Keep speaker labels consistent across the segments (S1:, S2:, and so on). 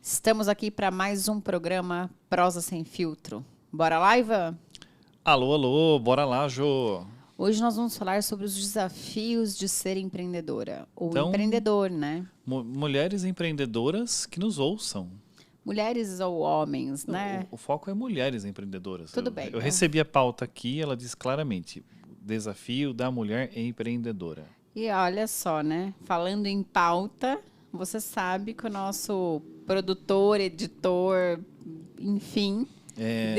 S1: Estamos aqui para mais um programa Prosa Sem Filtro. Bora lá, Ivan?
S2: Alô, alô, bora lá, Jô.
S1: Hoje nós vamos falar sobre os desafios de ser empreendedora. Ou
S2: Então,
S1: empreendedor, né?
S2: Mulheres empreendedoras que nos ouçam.
S1: Mulheres ou homens, né?
S2: O foco é mulheres empreendedoras.
S1: Tudo bem.
S2: Eu recebi a pauta aqui, ela diz claramente, desafio da mulher empreendedora.
S1: E olha só, né? Falando em pauta, você sabe que o nosso produtor, editor, enfim...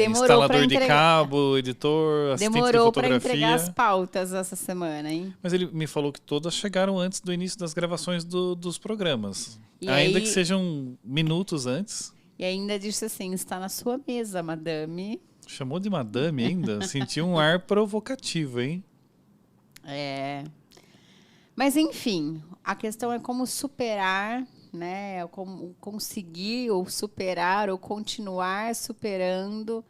S2: Instalador de cabo, editor, assistente de fotografia.
S1: Demorou para entregar as pautas essa semana, hein?
S2: Mas ele me falou que todas chegaram antes do início das gravações dos programas.
S1: E
S2: ainda
S1: aí,
S2: que sejam minutos antes.
S1: E ainda disse assim, está na sua mesa, madame.
S2: Chamou de madame ainda? Senti um ar provocativo, hein?
S1: Mas, enfim, a questão é como superar, né? Como conseguir ou superar ou continuar superando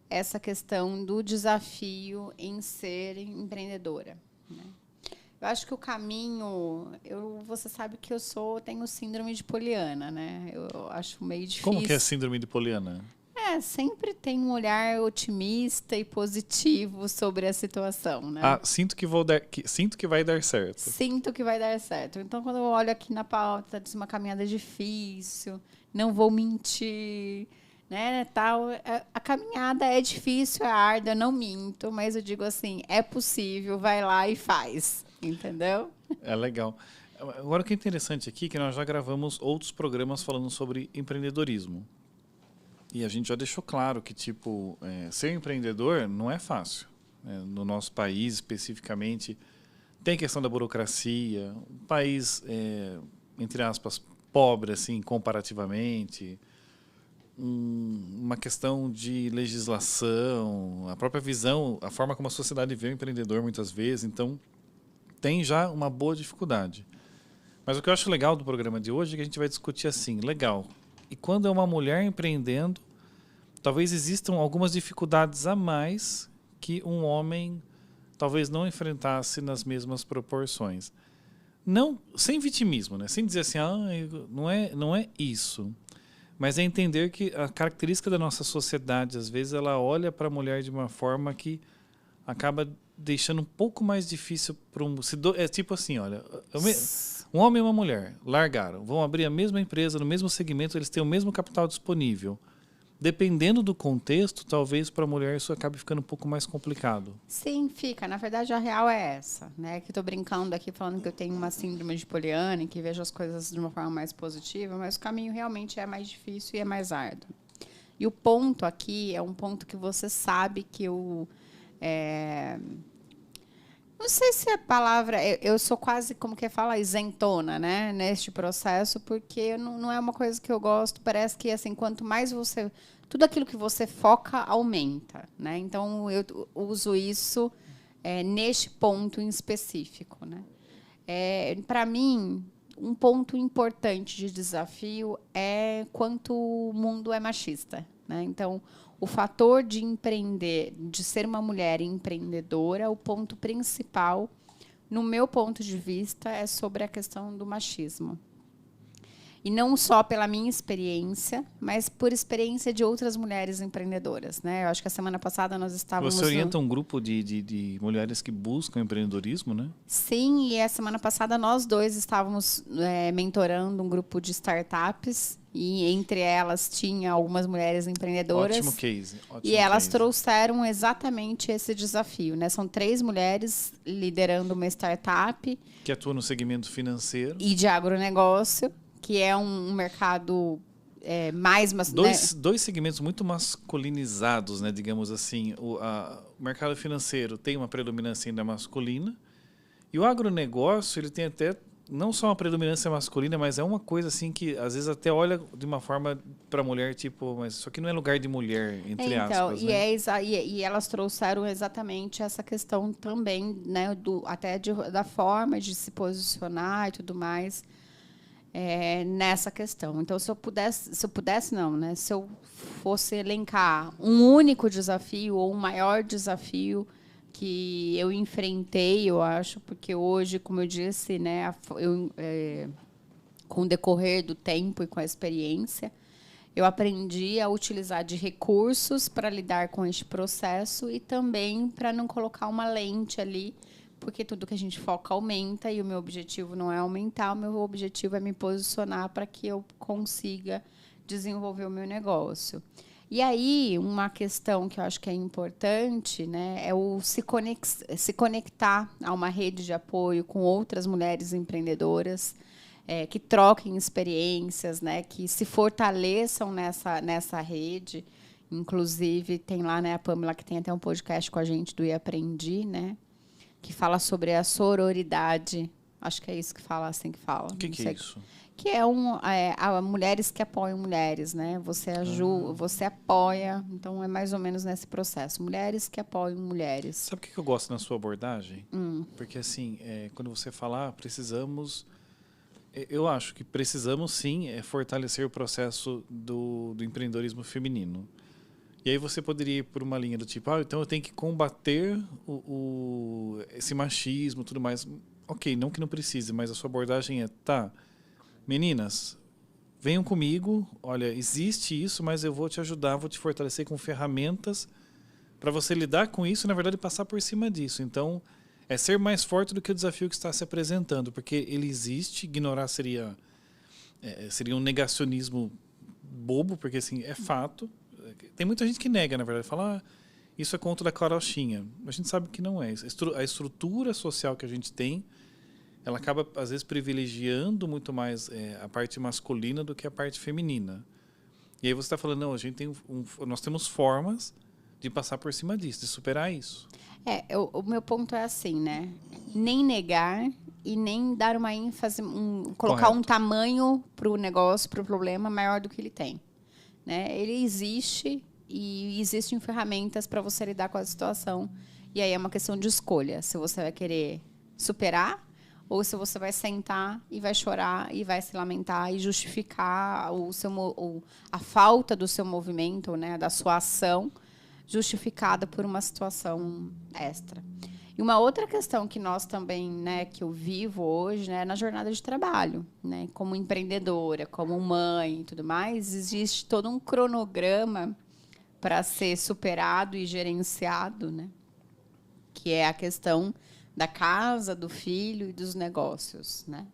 S1: essa questão do desafio em ser empreendedora. Né? Eu acho que o caminho... você sabe que tenho síndrome de Poliana, né? Eu acho meio difícil.
S2: Como que é a síndrome de Poliana?
S1: Sempre tem um olhar otimista e positivo sobre a situação, né?
S2: Sinto que vai dar certo.
S1: Sinto que vai dar certo. Então, quando eu olho aqui na pauta, diz uma caminhada difícil, não vou mentir, né, tal. A caminhada é difícil, é árdua, não minto, mas eu digo assim, é possível, vai lá e faz, entendeu?
S2: É legal. Agora, o que é interessante aqui é que nós já gravamos outros programas falando sobre empreendedorismo. E a gente já deixou claro que, ser empreendedor não é fácil. No nosso país, especificamente, tem questão da burocracia. Um país, entre aspas, pobre, assim, comparativamente. Uma questão de legislação, a própria visão, a forma como a sociedade vê o empreendedor, muitas vezes. Então, tem já uma boa dificuldade. Mas o que eu acho legal do programa de hoje é que a gente vai discutir assim, legal. E quando é uma mulher empreendendo, talvez existam algumas dificuldades a mais que um homem talvez não enfrentasse nas mesmas proporções. Não, sem vitimismo, né? Sem dizer assim, não é isso. Mas é entender que a característica da nossa sociedade, às vezes, ela olha para a mulher de uma forma que acaba deixando um pouco mais difícil para é tipo assim, olha, um homem e uma mulher largaram, vão abrir a mesma empresa, no mesmo segmento, eles têm o mesmo capital disponível. Dependendo do contexto, talvez para a mulher isso acabe ficando um pouco mais complicado.
S1: Sim, fica. Na verdade, a real é essa, né? Que estou brincando aqui, falando que eu tenho uma síndrome de Poliana e que vejo as coisas de uma forma mais positiva, mas o caminho realmente é mais difícil e é mais árduo. E o ponto aqui é um ponto que você sabe que eu... Não sei se a palavra... Eu sou quase, como que fala, isentona, né? Neste processo, porque não é uma coisa que eu gosto. Parece que, assim, quanto mais você... Tudo aquilo que você foca, aumenta, né? Então, eu uso isso neste ponto em específico, né? Para mim, um ponto importante de desafio é quanto o mundo é machista, né? Então... O fator de empreender, de ser uma mulher empreendedora, o ponto principal, no meu ponto de vista, é sobre a questão do machismo. E não só pela minha experiência, mas por experiência de outras mulheres empreendedoras, né? Eu acho que a semana passada nós estávamos...
S2: Você orienta um grupo de mulheres que buscam empreendedorismo, né?
S1: Sim, e a semana passada nós dois estávamos mentorando um grupo de startups e entre elas tinha algumas mulheres empreendedoras.
S2: Ótimo case.
S1: E elas trouxeram exatamente esse desafio, né? São 3 mulheres liderando uma startup.
S2: Que atua no segmento financeiro.
S1: E de agronegócio, que é um mercado mais...
S2: Dois segmentos muito masculinizados, né? Digamos assim. O mercado financeiro tem uma predominância ainda masculina. E o agronegócio, ele tem até... não só uma predominância masculina, mas é uma coisa assim que às vezes até olha de uma forma para a mulher, tipo, mas isso aqui não é lugar de mulher, entre aspas.
S1: E elas trouxeram exatamente essa questão também, né, da forma de se posicionar e tudo mais nessa questão. Então, se eu fosse elencar um único desafio ou um maior desafio que eu enfrentei, eu acho, porque hoje, como eu disse, né, com o decorrer do tempo e com a experiência, eu aprendi a utilizar de recursos para lidar com este processo e também para não colocar uma lente ali, porque tudo que a gente foca aumenta e o meu objetivo não é aumentar, o meu objetivo é me posicionar para que eu consiga desenvolver o meu negócio. E aí, uma questão que eu acho que é importante, né, é o se conectar a uma rede de apoio com outras mulheres empreendedoras, que troquem experiências, né, que se fortaleçam nessa rede. Inclusive, tem lá, né, a Pamela, que tem até um podcast com a gente do E Aprendi, né, que fala sobre a sororidade. Acho que é isso que fala, assim que fala.
S2: O que é isso?
S1: Que é mulheres que apoiam mulheres, né? Você ajuda, você apoia, então é mais ou menos nesse processo. Mulheres que apoiam mulheres.
S2: Sabe o que eu gosto na sua abordagem? Porque assim, quando você fala, precisamos, eu acho que precisamos sim fortalecer o processo do empreendedorismo feminino. E aí você poderia ir por uma linha do tipo, então eu tenho que combater esse machismo, tudo mais. Ok, não que não precise, mas a sua abordagem meninas, venham comigo, olha, existe isso, mas eu vou te ajudar, vou te fortalecer com ferramentas para você lidar com isso e, na verdade, passar por cima disso. Então, é ser mais forte do que o desafio que está se apresentando, porque ele existe, ignorar seria um negacionismo bobo, porque, assim, é fato. Tem muita gente que nega, na verdade, fala, isso é conto da carochinha. A gente sabe que não é. A estrutura social que a gente tem, ela acaba, às vezes, privilegiando muito mais a parte masculina do que a parte feminina. E aí você está falando, não, a gente nós temos formas de passar por cima disso, de superar isso.
S1: O meu ponto é assim, né? Nem negar e nem dar uma ênfase, colocar um tamanho para o negócio, para o problema maior do que ele tem. Né? Ele existe e existem ferramentas para você lidar com a situação. E aí é uma questão de escolha. Se você vai querer superar ou se você vai sentar e vai chorar e vai se lamentar e justificar a falta do seu movimento, né, da sua ação, justificada por uma situação extra. E uma outra questão que nós também, né, que eu vivo hoje, né, na jornada de trabalho, né, como empreendedora, como mãe e tudo mais, existe todo um cronograma para ser superado e gerenciado, né, que é a questão da casa, do filho e dos negócios, né?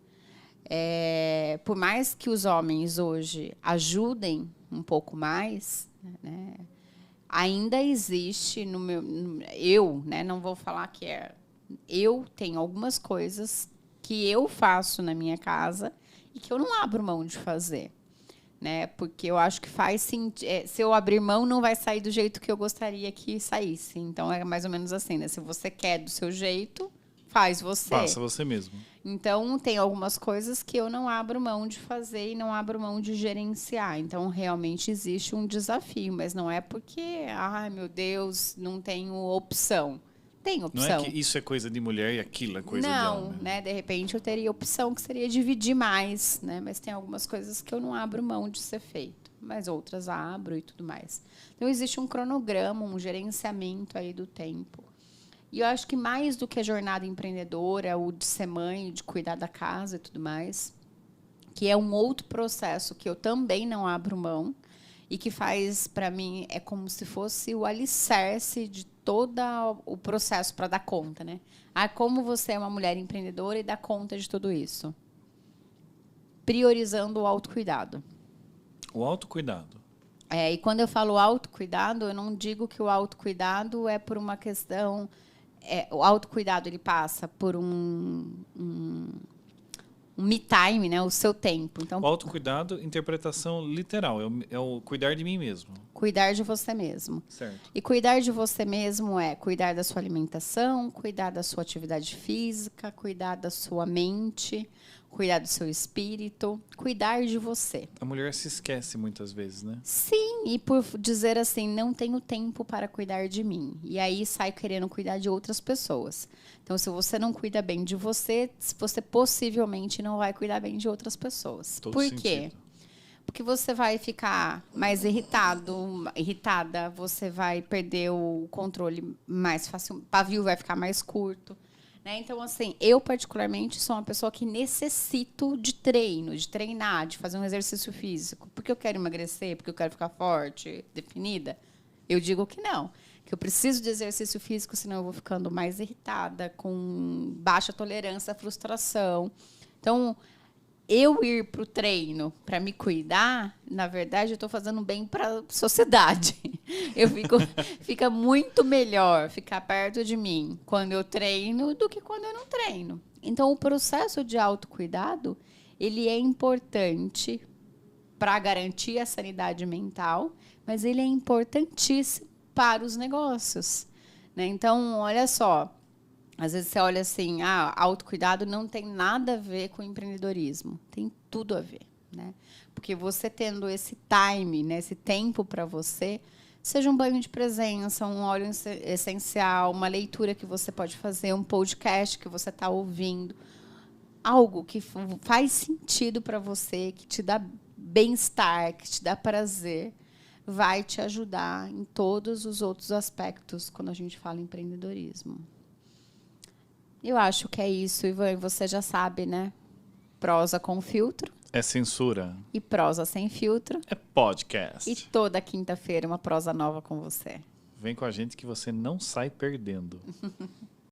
S1: Por mais que os homens hoje ajudem um pouco mais, né, ainda existe eu, né, não vou falar que eu tenho algumas coisas que eu faço na minha casa e que eu não abro mão de fazer, né? Porque eu acho que faz sentido. Se eu abrir mão, não vai sair do jeito que eu gostaria que saísse. Então é mais ou menos assim, né? Se você quer do seu jeito, faz você.
S2: Faça você mesmo.
S1: Então, tem algumas coisas que eu não abro mão de fazer e não abro mão de gerenciar. Então, realmente existe um desafio, mas não é porque, ai, meu Deus, não tenho opção. Tem opção.
S2: Não é que isso é coisa de mulher e aquilo é coisa de homem.
S1: Não, né? De repente eu teria opção que seria dividir mais, né? Mas tem algumas coisas que eu não abro mão de ser feito, mas outras abro e tudo mais. Então, existe um cronograma, um gerenciamento aí do tempo. E eu acho que mais do que a jornada empreendedora, o de ser mãe, de cuidar da casa e tudo mais, que é um outro processo que eu também não abro mão e que faz, para mim, é como se fosse o alicerce de todo o processo para dar conta, né? Como você é uma mulher empreendedora e dá conta de tudo isso? Priorizando o autocuidado.
S2: O autocuidado.
S1: E quando eu falo autocuidado, eu não digo que o autocuidado é por uma questão... o autocuidado, ele passa por um me time, né? O seu tempo. Então,
S2: o autocuidado, interpretação literal, é o cuidar de mim mesmo.
S1: Cuidar de você mesmo.
S2: Certo.
S1: E cuidar de você mesmo é cuidar da sua alimentação, cuidar da sua atividade física, cuidar da sua mente, cuidar do seu espírito, cuidar de você.
S2: A mulher se esquece muitas vezes, né?
S1: Sim, e por dizer assim, não tenho tempo para cuidar de mim. E aí sai querendo cuidar de outras pessoas. Então, se você não cuida bem de você, você possivelmente não vai cuidar bem de outras pessoas.
S2: Todo
S1: por
S2: sentido.
S1: quê? Porque você vai ficar mais irritada, você vai perder o controle mais fácil, o pavio vai ficar mais curto. Né? Então, assim, eu particularmente sou uma pessoa que necessito de treino, de treinar, de fazer um exercício físico. Porque eu quero emagrecer, porque eu quero ficar forte, definida. Eu digo que não. Que eu preciso de exercício físico, senão eu vou ficando mais irritada, com baixa tolerância à frustração. Então, eu ir para o treino para me cuidar, na verdade, eu estou fazendo bem para a sociedade. Fica muito melhor ficar perto de mim quando eu treino do que quando eu não treino. Então, o processo de autocuidado, ele é importante para garantir a sanidade mental, mas ele é importantíssimo para os negócios. Né? Então, olha só. Às vezes você olha assim, autocuidado não tem nada a ver com empreendedorismo. Tem tudo a ver, né? Porque você tendo esse time, né, esse tempo para você, seja um banho de presença, um óleo essencial, uma leitura que você pode fazer, um podcast que você está ouvindo, algo que faz sentido para você, que te dá bem-estar, que te dá prazer, vai te ajudar em todos os outros aspectos quando a gente fala em empreendedorismo. Eu acho que é isso, Ivan. Você já sabe, né? Prosa com filtro.
S2: É censura.
S1: E prosa sem filtro.
S2: É podcast.
S1: E toda quinta-feira uma prosa nova com você.
S2: Vem com a gente que você não sai perdendo.